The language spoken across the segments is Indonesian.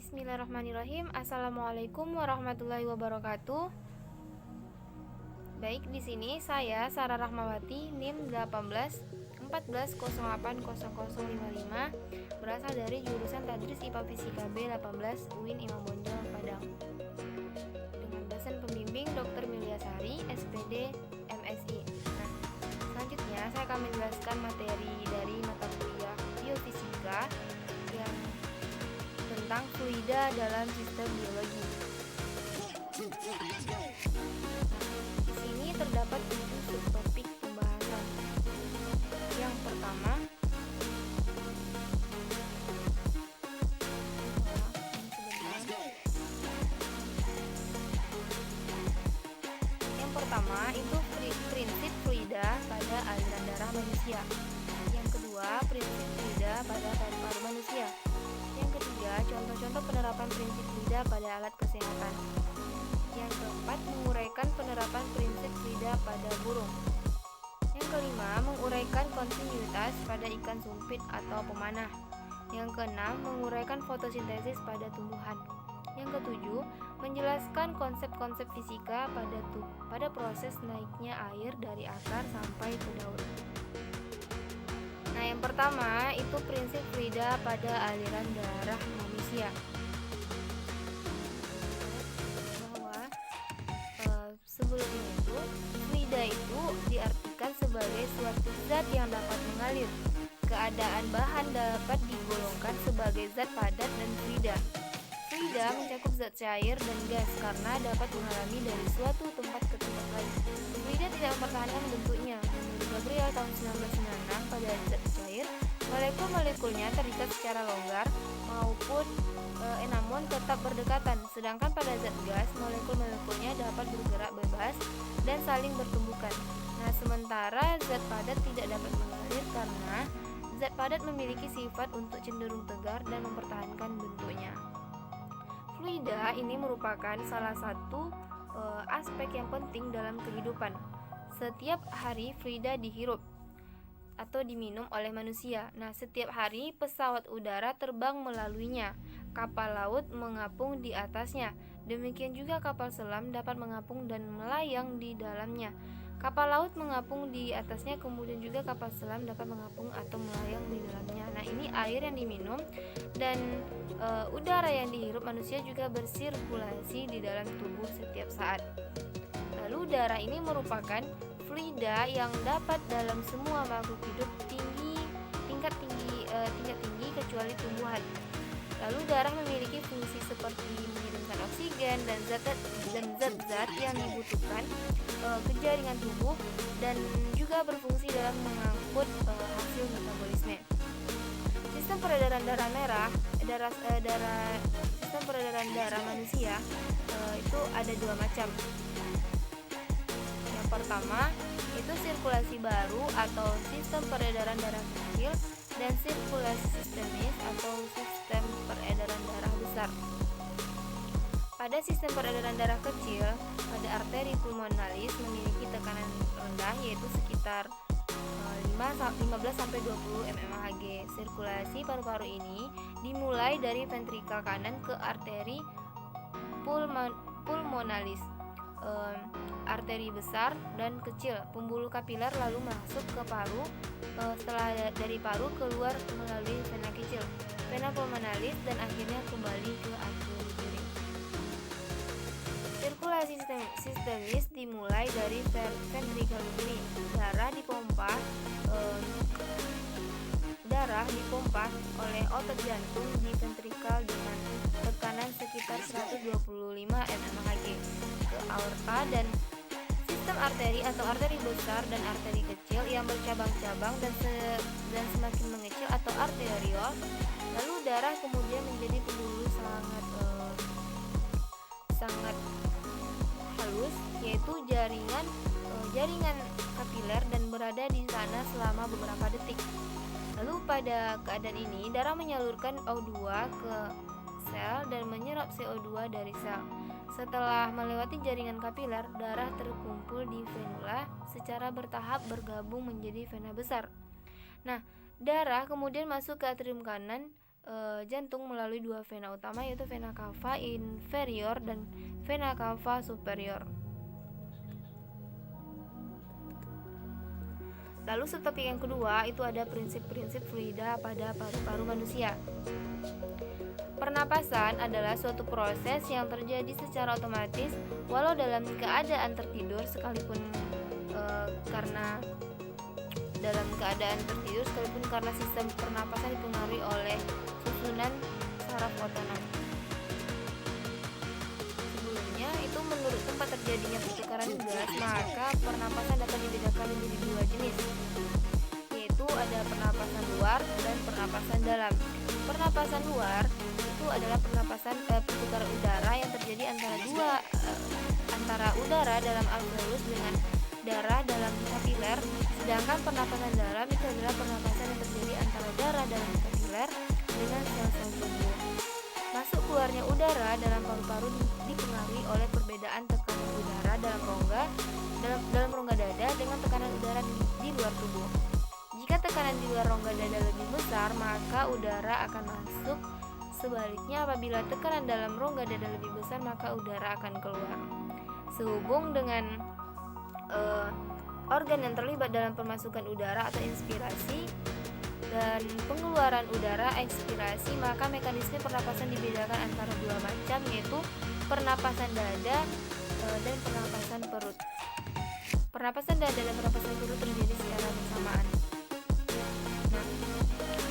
Bismillahirrahmanirrahim. Assalamualaikum warahmatullahi wabarakatuh. Baik, di sini saya Sarah Rahmawati, NIM 18 14 08 0055, berasal dari jurusan Tadris IPA Fisika B 18 UIN Imam Bonjol Padang. Dengan dosen pembimbing Dr. Milyasari, SPD, MSI. Nah, selanjutnya saya akan menjelaskan materi dari mata kuliah Biofisika yang tentang fluida dalam sistem biologi. Di sini terdapat 7 subtopik pembahasan. Yang pertama, itu prinsip fluida pada aliran darah manusia. Yang kedua, prinsip fluida pada paru-paru manusia. Yang ketiga, contoh-contoh penerapan prinsip fluida pada alat kesehatan. Yang keempat, menguraikan penerapan prinsip fluida pada burung. Yang kelima, menguraikan kontinuitas pada ikan sumpit atau pemanah. Yang keenam, menguraikan fotosintesis pada tumbuhan. Yang ketujuh, menjelaskan konsep-konsep fisika pada proses naiknya air dari akar sampai ke daun. Nah, yang pertama itu prinsip fluida pada aliran darah manusia. Bahwa sebelumnya itu fluida itu diartikan sebagai suatu zat yang dapat mengalir. Keadaan bahan dapat digolongkan sebagai zat padat dan fluida. Fluida mencakup zat cair dan gas karena dapat mengalami dari suatu tempat ke tempat lain. Fluida tidak mempertahankan bentuknya. Menurut Gabriel tahun 1996, pada zat cair, molekul-molekulnya terikat secara longgar namun tetap berdekatan. Sedangkan pada zat gas, molekul-molekulnya dapat bergerak bebas dan saling bertumbukan. Nah, sementara zat padat tidak dapat mengalir karena zat padat memiliki sifat untuk cenderung tegar dan mempertahankan bentuknya. Fluida ini merupakan salah satu aspek yang penting dalam kehidupan. Setiap hari fluida dihirup atau diminum oleh manusia. Nah, setiap hari pesawat udara terbang melaluinya. Kapal laut mengapung di atasnya. Demikian juga kapal selam dapat mengapung dan melayang di dalamnya. Kapal laut mengapung di atasnya, kemudian juga kapal selam dapat mengapung atau melayang di dalamnya. Nah, ini air yang diminum dan udara yang dihirup manusia juga bersirkulasi di dalam tubuh setiap saat. Lalu darah ini merupakan fluida yang dapat dalam semua makhluk hidup tingkat tinggi kecuali tumbuhan. Lalu darah memiliki fungsi seperti mengirimkan oksigen dan zat-zat yang dibutuhkan ke jaringan tubuh dan juga berfungsi dalam mengangkut hasil metabolisme. Sistem peredaran darah manusia itu ada dua macam. Yang pertama itu sirkulasi baru atau sistem peredaran darah kecil dan sirkulasi sistemis atau sistem peredaran darah besar. Pada sistem peredaran darah kecil, pada arteri pulmonalis memiliki tekanan rendah yaitu sekitar 15-20 mmHg. Sirkulasi paru-paru ini dimulai dari ventrikel kanan ke arteri pulmonalis, arteri besar dan kecil, pembuluh kapiler, lalu masuk ke paru. Setelah dari paru keluar melalui vena kecil, vena pulmonalis, dan akhirnya kembali ke arteri piring. Sirkulasi sistemis dimulai dari ventrikel kiri. Darah dipompa oleh otot jantung di ventrikel dengan tekanan sekitar 125 mmHg ke aorta dan sistem arteri atau arteri besar dan arteri kecil yang bercabang-cabang dan semakin mengecil atau arteriol. Lalu darah kemudian menjadi pembuluh sangat halus, yaitu jaringan kapiler, dan berada di sana selama beberapa detik. Lalu pada keadaan ini darah menyalurkan O2 ke sel dan menyerap CO2 dari sel. Setelah melewati jaringan kapiler, darah terkumpul di venula secara bertahap bergabung menjadi vena besar. Nah, darah kemudian masuk ke atrium kanan jantung melalui dua vena utama, yaitu vena cava inferior dan vena cava superior. Lalu subtopik yang kedua itu ada prinsip-prinsip fluida pada paru-paru manusia. Pernapasan adalah suatu proses yang terjadi secara otomatis walau dalam keadaan tertidur sekalipun karena sistem pernapasan dipengaruhi oleh susunan saraf otonom. Sebelumnya itu menurut tempat terjadinya pertukaran gas, maka pernapasan dapat dibedakan menjadi dua jenis, yaitu ada pernapasan luar dan pernapasan dalam. Pernapasan luar itu adalah pertukaran udara yang terjadi antara udara dalam alveolus dengan darah dalam kapiler, sedangkan pernapasan dalam itu adalah pernapasan yang terjadi antara darah dalam kapiler dengan sel-sel tubuh. Masuk keluarnya udara dalam paru-paru dipengaruhi oleh perbedaan tekanan udara dalam rongga dada dengan tekanan udara di luar tubuh. Jika tekanan di luar rongga dada lebih besar, maka udara akan masuk. Sebaliknya, apabila tekanan dalam rongga dada lebih besar, maka udara akan keluar. Sehubung dengan organ yang terlibat dalam pemasukan udara atau inspirasi dan pengeluaran udara ekspirasi, maka mekanisme pernapasan dibedakan antara dua macam, yaitu pernapasan dada dan pernapasan perut. Pernapasan dada dan pernapasan perut terjadi secara bersamaan.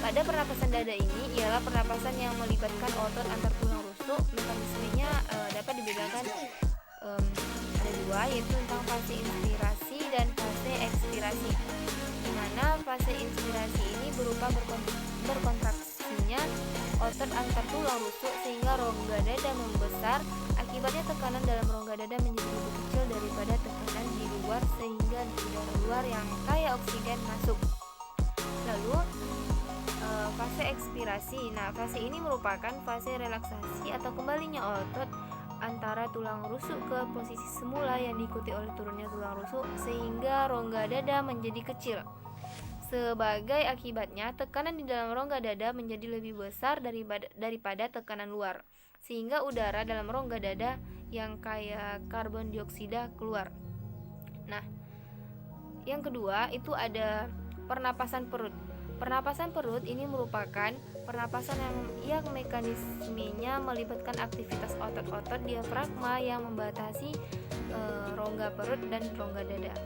Pada pernapasan dada ini ialah pernapasan yang melibatkan otot antar tulang rusuk. Mekanismenya dapat dibedakan ada dua, yaitu tentang fase inspirasi dan fase ekspirasi, di mana fase inspirasi ini berupa berkontraksinya otot antar tulang rusuk sehingga rongga dada membesar. Akibatnya tekanan dalam rongga dada menjadi lebih kecil daripada tekanan di luar, sehingga udara luar yang kaya oksigen masuk. Lalu fase ekspirasi. Nah, fase ini merupakan fase relaksasi atau kembalinya otot antara tulang rusuk ke posisi semula yang diikuti oleh turunnya tulang rusuk sehingga rongga dada menjadi kecil. Sebagai akibatnya, tekanan di dalam rongga dada menjadi lebih besar daripada tekanan luar, sehingga udara dalam rongga dada yang kaya karbon dioksida keluar. Nah, yang kedua itu ada pernapasan perut. Pernapasan perut ini merupakan pernapasan yang mekanismenya melibatkan aktivitas otot-otot diafragma yang membatasi rongga perut dan rongga dada.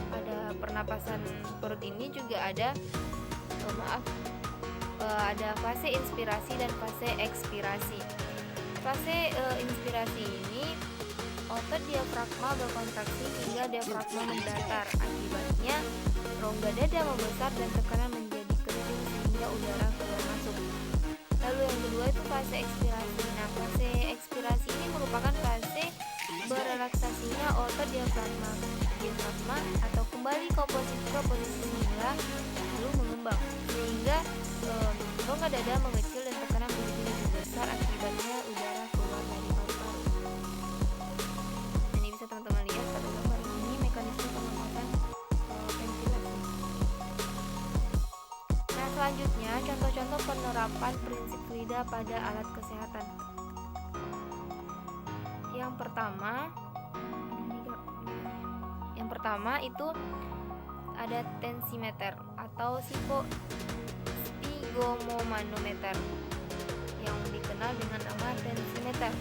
Pada pernapasan perut ini juga ada fase inspirasi dan fase ekspirasi. Fase inspirasi ini otot diafragma berkontraksi hingga diafragma mendatar. Akibatnya rongga dada membesar dan tekanan menjadi kecil sehingga udara keluar masuk. Lalu yang kedua itu fase ekspirasi. Nah, fase ekspirasi ini merupakan fase berelaksasinya otot diafragma atau kembali ke posisi semula lalu mengembang, sehingga rongga dada mengecil dan tekanan menjadi lebih besar. Akibatnya udara keluar dari paru-paru. Ini bisa teman-teman lihat pada gambar ini mekanisme pernapasan ventilasi. Nah, selanjutnya contoh-contoh penerapan prinsip fluida pada alat kesehatan. Yang pertama itu ada tensimeter atau sphygmomanometer yang dikenal dengan nama tensimeter.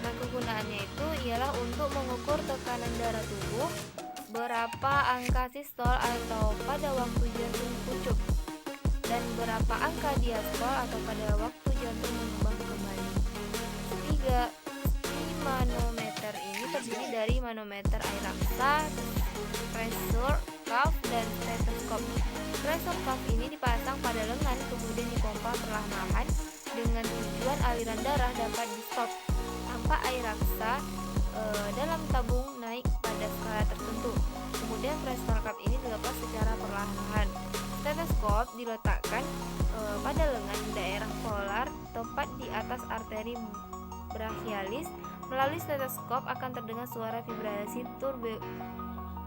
Nah, kegunaannya itu ialah untuk mengukur tekanan darah tubuh, berapa angka sistol atau pada waktu jantung pucuk, dan berapa angka diastol atau pada waktu jantung mengembang kembali. Manometer ini terdiri dari manometer air raksa, pressure cuff, dan stetoskop. Pressure cuff ini dipasang pada lengan kemudian dipompa perlahan-lahan dengan tujuan aliran darah dapat di-stop tanpa air raksa dalam tabung naik pada skala tertentu. Kemudian pressure cuff ini dilepas secara perlahan-lahan. Stetoskop diletakkan pada lengan daerah polar tepat di atas arteri brachialis. Melalui stetoskop akan terdengar suara vibrasi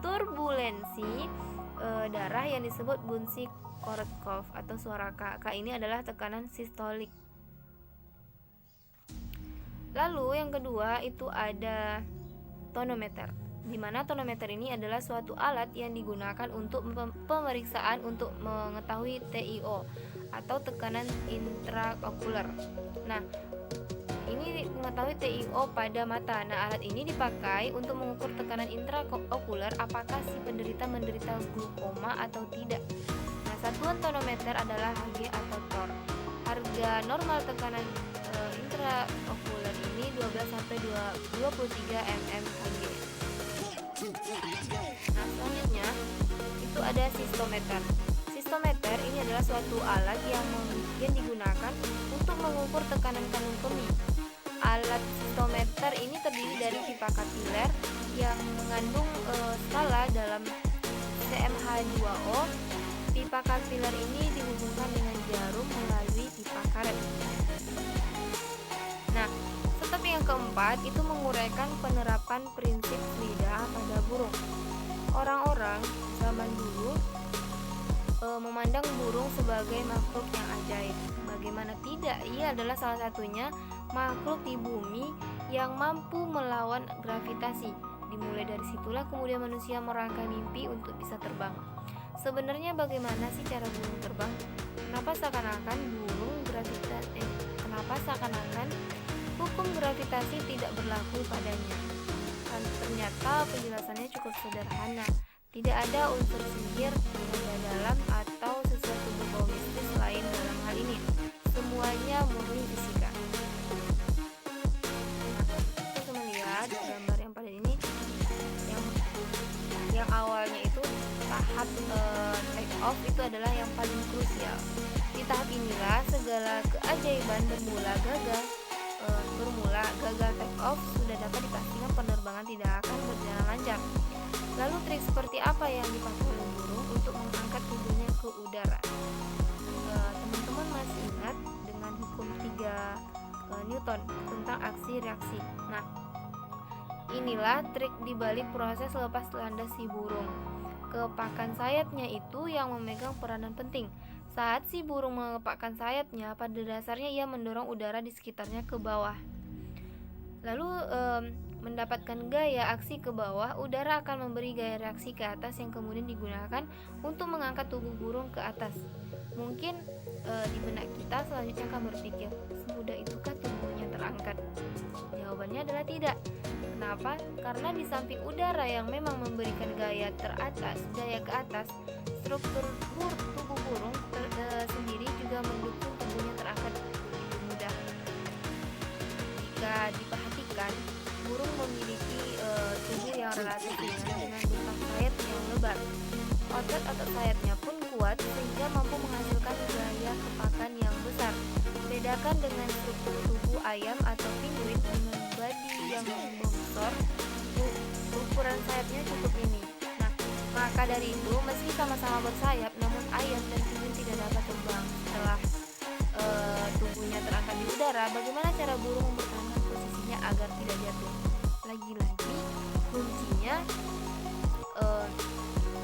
turbulensi darah yang disebut bunyi Korotkov atau suara K. K ini adalah tekanan sistolik. Lalu yang kedua itu ada tonometer, di mana tonometer ini adalah suatu alat yang digunakan untuk pemeriksaan untuk mengetahui TiO atau tekanan intraokuler. Nah, ini mengetahui TiO pada mata. Nah, alat ini dipakai untuk mengukur tekanan intraokuler apakah si penderita menderita glaukoma atau tidak. Nah, satuan tonometer adalah Hg atau Tor. Harga normal tekanan intraokuler ini 12 sampai 23 mmHg. Nah, selanjutnya itu ada sistometer. Sistometer ini adalah suatu alat yang digunakan untuk mengukur tekanan kandung kemih. Alat sistometer ini terdiri dari pipa kapiler yang mengandung skala dalam cmH2O. Pipa kapiler ini dihubungkan dengan jarum melalui pipa karet. Nah, step yang keempat itu menguraikan penerapan prinsip fluida pada burung. Orang-orang zaman dulu memandang burung sebagai makhluk yang ajaib. Bagaimana tidak, ia adalah salah satunya makhluk di bumi yang mampu melawan gravitasi. Dimulai dari situlah kemudian manusia merangkai mimpi untuk bisa terbang. Sebenarnya bagaimana sih cara burung terbang? Kenapa seakan-akan hukum gravitasi tidak berlaku padanya? Dan ternyata penjelasannya cukup sederhana. Tidak ada unsur sihir, tenaga dalam, atau sesuatu berbau mistis lain dalam hal ini. Semuanya murni fisika. Nah, kita melihat gambar yang pada ini, yang awalnya itu tahap take off itu adalah yang paling krusial. Di tahap inilah segala keajaiban bermula gagal take off sudah dapat dipastikan penerbangan tidak akan berjalan lancar. Lalu trik seperti apa yang dipakai oleh burung untuk mengangkat tubuhnya ke udara? Teman-teman masih ingat dengan hukum 3 Newton tentang aksi reaksi. Nah, inilah trik dibalik proses lepas landas si burung. Kepakan sayapnya itu yang memegang peranan penting. Saat si burung mengepakkan sayapnya, pada dasarnya ia mendorong udara di sekitarnya ke bawah. Lalu mendapatkan gaya aksi ke bawah, udara akan memberi gaya reaksi ke atas yang kemudian digunakan untuk mengangkat tubuh burung ke atas. Mungkin di benak kita selanjutnya akan berpikir, semudah itukah tubuhnya terangkat? Jawabannya adalah tidak. Kenapa? Karena di samping udara yang memang memberikan gaya ke atas, struktur tubuh burung sendiri juga mendukung tubuhnya terangkat begitu mudah. Jika diperhatikan, burung memiliki tubuh yang relatif ringan dengan bentang sayap yang lebar. Otot-otot sayapnya pun kuat sehingga mampu menghasilkan gaya kepakan yang besar. Bedakan dengan struktur tubuh ayam atau penguin dengan badi yang membesar, ukuran sayapnya cukup mini. Nah, maka dari itu meski sama-sama bersayap, namun ayam dan penguin tidak dapat terbang setelah tubuhnya terangkat di udara. Bagaimana cara burung mempertahankan posisinya agar tidak jatuh? Lagi-lagi kuncinya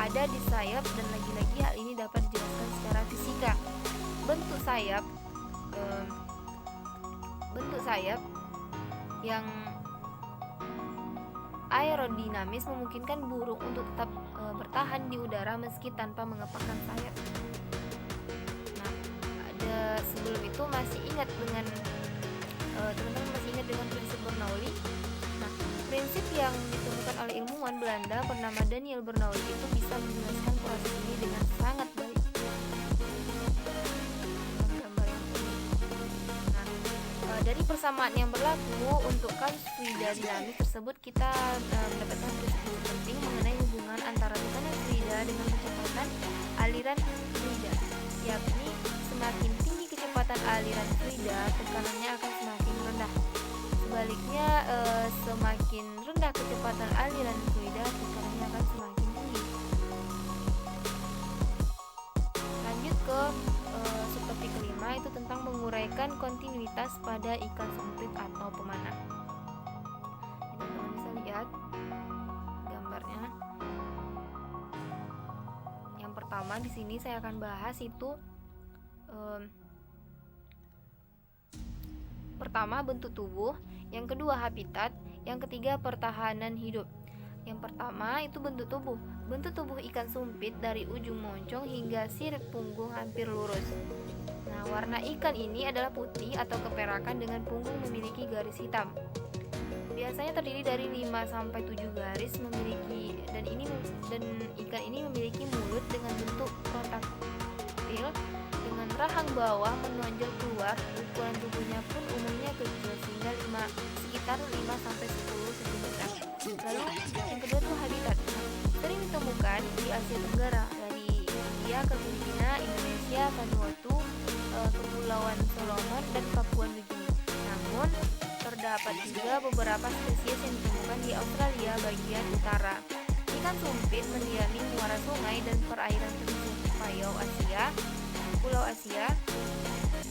ada di sayap, dan lagi-lagi hal ini dapat dijelaskan secara fisika. Bentuk sayap yang aerodinamis memungkinkan burung untuk tetap bertahan di udara meski tanpa mengepakkan sayap. Nah, sebelum itu masih ingat dengan teman-teman masih ingat dengan prinsip Bernoulli. Nah, prinsip yang ditemukan oleh ilmuwan Belanda bernama Daniel Bernoulli itu bisa menjelaskan proses ini dengan sangat baik. Gambar yang ini. Nah, dari persamaan yang berlaku untuk kasus fluida dinamis tersebut, kita mendapatkan prinsip penting mengenai hubungan antara tekanan fluida dengan kecepatan aliran fluida, yakni semakin tinggi kecepatan aliran fluida, tekanannya akan semakin rendah. Sebaliknya, semakin rendah kecepatan aliran fluida, tekanannya akan semakin tinggi. Lanjut ke subtopik kelima, itu tentang menguraikan kontinuitas pada ikan sempit atau pemanah. Teman-teman bisa lihat gambarnya. Yang pertama pertama di sini saya akan bahas itu pertama bentuk tubuh, yang kedua habitat, yang ketiga pertahanan hidup. Yang pertama itu bentuk tubuh. Bentuk tubuh ikan sumpit dari ujung moncong hingga sirip punggung hampir lurus. Nah, warna ikan ini adalah putih atau keperakan dengan punggung memiliki garis hitam. Biasanya terdiri dari 5 sampai 7 garis dan ikan ini memiliki mulut dengan bentuk protaktil dengan rahang bawah menonjol keluar. Ukuran tubuhnya pun umumnya kecil sehingga sekitar 5 sampai 10 cm. Lalu yang kedua itu habitat. Sering ditemukan di Asia Tenggara dari India ke Filipina, Indonesia, Vanuatu, Kepulauan Solomon dan Papua Nugini. Namun terdapat juga beberapa spesies yang ditemukan di Australia bagian utara. Ikan sumpit mendiami muara sungai dan perairan pesisir Pulau Asia,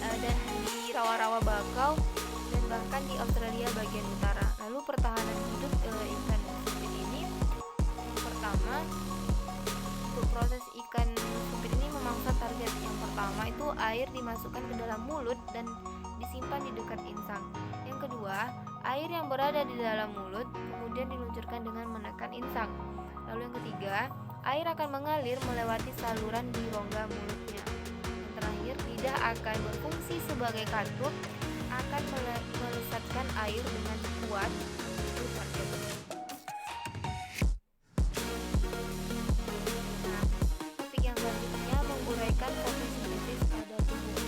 dan di rawa-rawa bakau dan bahkan di Australia bagian utara. Lalu pertahanan hidup ikan sumpit ini, yang pertama untuk proses ikan sumpit ini memangsa target. Yang pertama itu air dimasukkan ke dalam mulut dan disimpan di dekat insang. Yang kedua, air yang berada di dalam mulut kemudian diluncurkan dengan menekan insang. Lalu yang ketiga, air akan mengalir melewati saluran di rongga mulutnya. Yang terakhir, lidah akan berfungsi sebagai katup, akan melesatkan air dengan kuat. Itu target. Nah, topik yang selanjutnya menguraikan fotosintesis pada tubuh.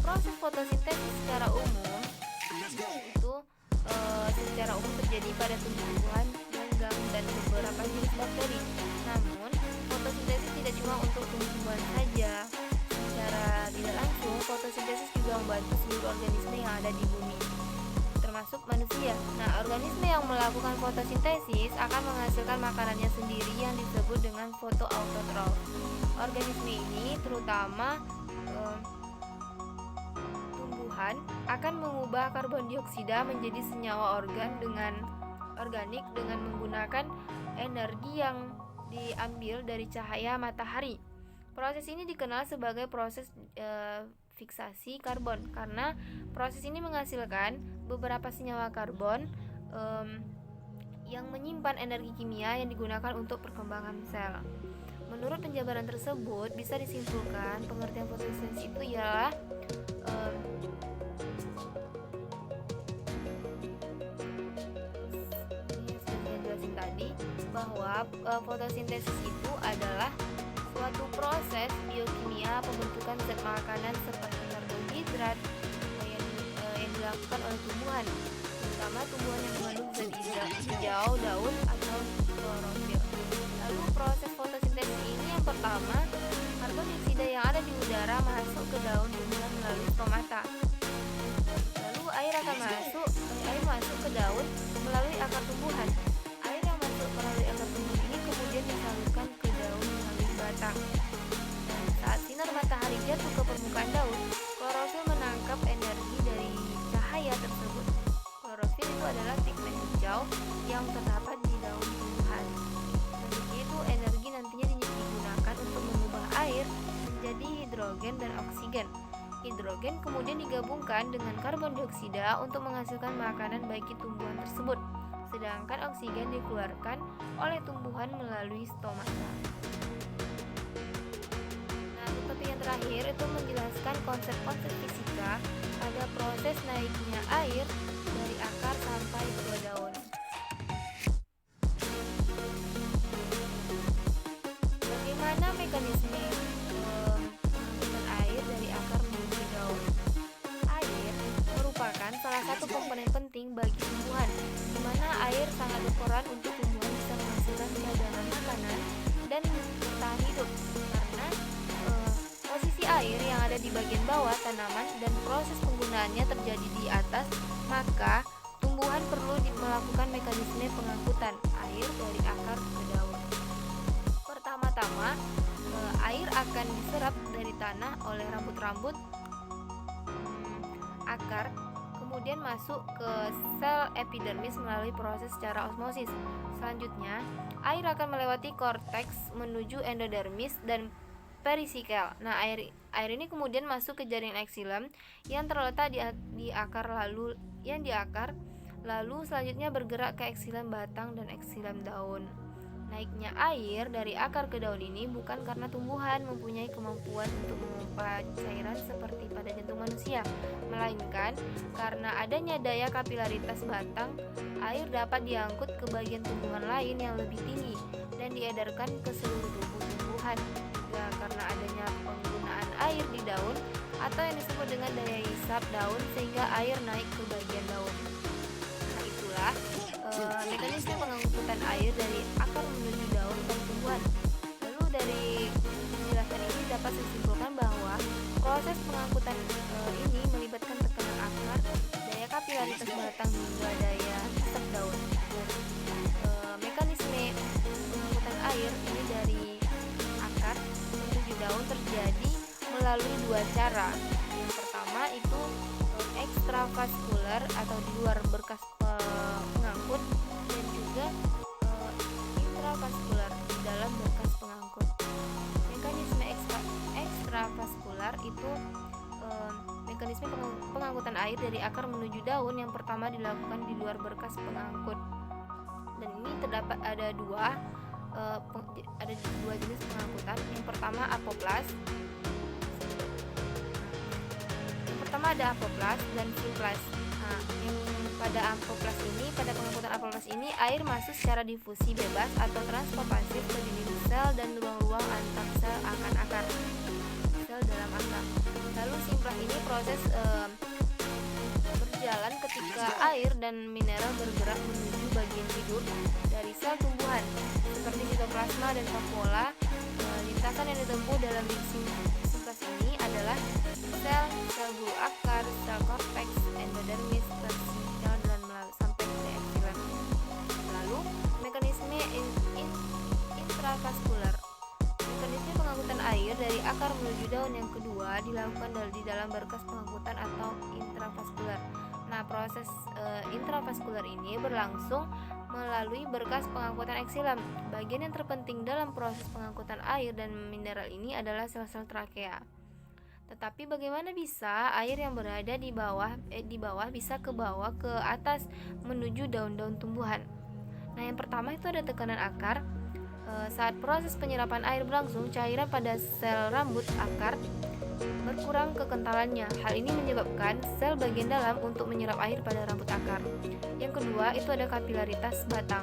Proses fotosintesis secara umum itu secara umum terjadi pada tumbuhan, ganggang, dan beberapa jenis bakteri. Namun, fotosintesis tidak cuma untuk tumbuhan saja. Secara tidak langsung, fotosintesis juga membantu seluruh organisme yang ada di bumi, termasuk manusia. Nah, organisme yang melakukan fotosintesis akan menghasilkan makanannya sendiri yang disebut dengan fotoautotrof. Organisme ini terutama akan mengubah karbon dioksida menjadi senyawa organik dengan menggunakan energi yang diambil dari cahaya matahari. Proses ini dikenal sebagai proses fiksasi karbon karena proses ini menghasilkan beberapa senyawa karbon yang menyimpan energi kimia yang digunakan untuk perkembangan sel. Menurut penjabaran tersebut, bisa disimpulkan pengertian fotosintesis itu ialah bahwa fotosintesis itu adalah suatu proses biokimia pembentukan zat makanan seperti karbohidrat yang dilakukan oleh tumbuhan, terutama tumbuhan yang mengandung zat hijau, daun atau klorofil. Lalu proses fotosintesis ini yang pertama, karbon dioksida yang ada di udara masuk ke daun tumbuhan melalui stomata. Lalu air masuk ke daun melalui akar tumbuhan. Melalui akar tumbuhan ini kemudian disalurkan ke daun melalui batang. Dan saat sinar matahari jatuh ke permukaan daun, klorofil menangkap energi dari cahaya tersebut. Klorofil itu adalah pigmen hijau yang terdapat di daun tumbuhan. Dan begitu energi nantinya digunakan untuk mengubah air menjadi hidrogen dan oksigen. Hidrogen kemudian digabungkan dengan karbon dioksida untuk menghasilkan makanan bagi tumbuhan tersebut. Sedangkan oksigen dikeluarkan oleh tumbuhan melalui stomata. Nah, topik yang terakhir itu menjelaskan konsep-konsep fisika pada proses naiknya air dari akar sampai ke daun. Bagaimana mekanisme pengaliran air dari akar menuju daun? Air merupakan salah satu komponen penting bagi tumbuhan, di mana air sangat berperan untuk tumbuhan bisa menghasilkan cadangan makanan dan bertahan hidup. Karena posisi air yang ada di bagian bawah tanaman dan proses penggunaannya terjadi di atas, maka tumbuhan perlu melakukan mekanisme pengangkutan air dari akar ke daun. Pertama-tama, air akan diserap dari tanah oleh rambut-rambut akar, kemudian masuk ke sel epidermis melalui proses secara osmosis. Selanjutnya, air akan melewati korteks menuju endodermis dan perisikel. Nah, air ini kemudian masuk ke jaringan eksilem yang terletak di akar lalu selanjutnya bergerak ke eksilem batang dan eksilem daun. Naiknya air dari akar ke daun ini bukan karena tumbuhan mempunyai kemampuan untuk memompa cairan seperti pada jantung manusia, melainkan karena adanya daya kapilaritas batang, air dapat diangkut ke bagian tumbuhan lain yang lebih tinggi dan diedarkan ke seluruh tubuh tumbuhan. Juga karena adanya penggunaan air di daun atau yang disebut dengan daya hisap daun sehingga air naik ke bagian daun. Nah, itulah mekanisme pengangkutan air dari akar menuju daun dan tumbuhan. Lalu dari penjelasan ini dapat disimpulkan bahwa proses pengangkutan ini melibatkan tekanan akar, daya kapilaritas batang hingga daya hisap daun. Mekanisme pengangkutan air ini dari akar menuju daun terjadi melalui dua cara. Yang pertama itu ekstravaskular atau di luar berkas pengangkut, dan juga intravaskular di dalam berkas pengangkut. Mekanisme ekstravaskular itu mekanisme pengangkutan air dari akar menuju daun yang pertama dilakukan di luar berkas pengangkut. Dan ini terdapat ada dua jenis pengangkutan. Yang pertama apoplas. Yang pertama ada apoplas dan simplas. Nah, yang pada pengangkutan apoplas ini air masuk secara difusi bebas atau transport pasif ke dinding sel dan ruang-ruang antar sel akar dalam akar. Lalu simplas ini proses berjalan ketika air dan mineral bergerak menuju bagian tidur dari sel tumbuhan seperti sitoplasma dan vakuola. Lintasan yang ditempuh dalam simplas ini adalah sel bulu akar, sel korteks, endodermis, perisikel dan sampai ke eksilem. Lalu mekanisme intravaskular. Mekanisme pengangkutan air dari akar menuju daun yang kedua dilakukan di dalam berkas pengangkutan atau intravaskular. Nah, proses intravaskular ini berlangsung melalui berkas pengangkutan eksilem. Bagian yang terpenting dalam proses pengangkutan air dan mineral ini adalah sel-sel trakea. Tetapi bagaimana bisa air yang berada di bawah bisa ke bawah ke atas menuju daun-daun tumbuhan? Nah, yang pertama itu ada tekanan akar. Saat proses penyerapan air berlangsung, cairan pada sel rambut akar berkurang kekentalannya. Hal ini menyebabkan sel bagian dalam untuk menyerap air pada rambut akar. Yang kedua itu ada kapilaritas batang.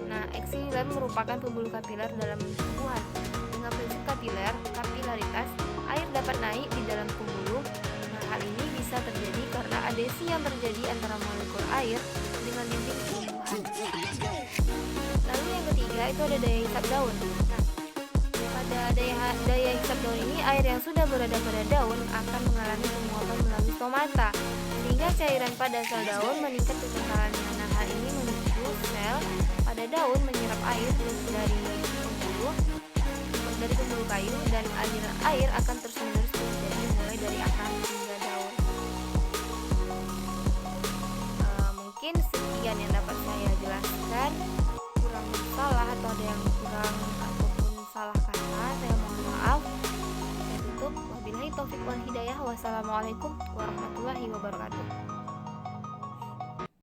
Nah, eksilem merupakan pembuluh kapiler dalam tumbuhan. Dengan prinsip kapilaritas, air dapat naik di dalam pembuluh. Nah, hal ini bisa terjadi karena adesi yang terjadi antara molekul air dengan dinding tumbuhan. Lalu yang ketiga itu ada daya hisap daun. Nah, pada daya hisap daun ini, air yang sudah berada pada daun akan mengalami penguapan melalui stomata sehingga cairan pada sel daun meningkat kekentalannya. Nah, hal ini memicu sel pada daun menyerap air dari pembuluh kayu, dan aliran air akan terus-menerus terjadi mulai dari akar hingga daun. Mungkin sekian yang dapat saya jelaskan. Kurang salah atau ada yang kurang ataupun salah kata, saya mohon maaf. Saya tutup. Wabillahi taufiq wal hidayah. Wassalamualaikum warahmatullahi wabarakatuh.